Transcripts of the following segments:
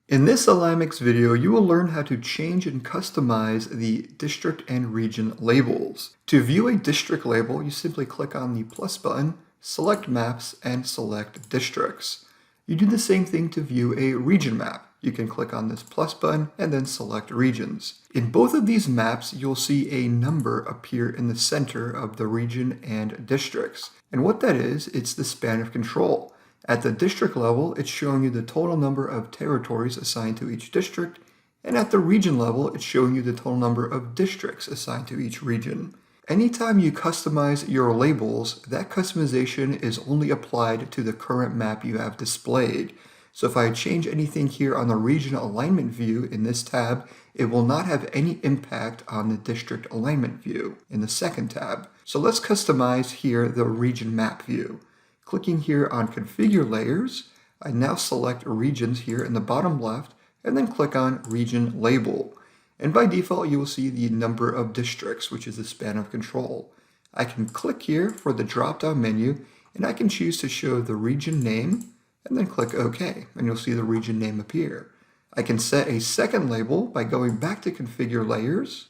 In this AlignMix video, you will learn how to change and customize the district and region labels. To view a district label, you simply click on the plus button, select Maps, and select Districts. You do the same thing to view a region map. You can click on this plus button and then select Regions. In both of these maps, you'll see a number appear in the center of the region and districts. And what that is, it's the span of control. At the district level, it's showing you the total number of territories assigned to each district, and at the region level, it's showing you the total number of districts assigned to each region. Anytime you customize your labels, that customization is only applied to the current map you have displayed. So if I change anything here on the region alignment view in this tab, it will not have any impact on the district alignment view in the second tab. So let's customize here the region map view. Clicking here on Configure Layers, I now select Regions here in the bottom left, and then click on Region Label. And by default, you will see the number of districts, which is the span of control. I can click here for the drop-down menu, and I can choose to show the region name, and then click OK, and you'll see the region name appear. I can set a second label by going back to Configure Layers,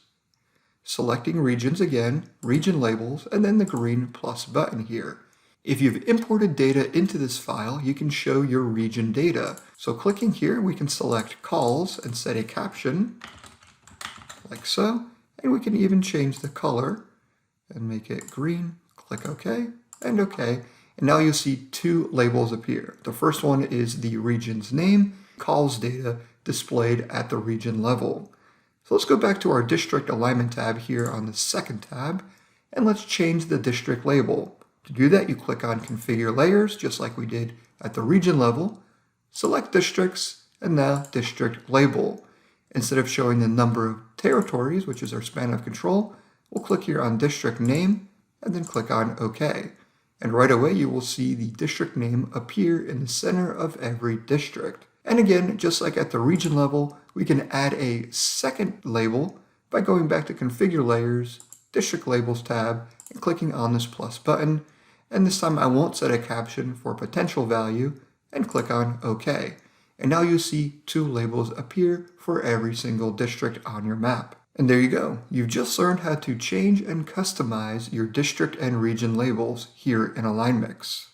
selecting Regions again, Region Labels, and then the green plus button here. If you've imported data into this file, you can show your region data. So clicking here, we can select Calls and set a caption, like so, and we can even change the color and make it green. Click OK, and OK. And now you'll see two labels appear. The first one is the region's name, calls data displayed at the region level. So let's go back to our district alignment tab here on the second tab, and let's change the district label. To do that, you click on Configure Layers, just like we did at the region level, select Districts, and now District Label. Instead of showing the number of territories, which is our span of control, we'll click here on District Name, and then click on OK. And right away, you will see the district name appear in the center of every district. And again, just like at the region level, we can add a second label by going back to Configure Layers, District Labels tab, and clicking on this plus button. And this time I won't set a caption for potential value, and click on OK. And now you see two labels appear for every single district on your map. And there you go. You've just learned how to change and customize your district and region labels here in AlignMix.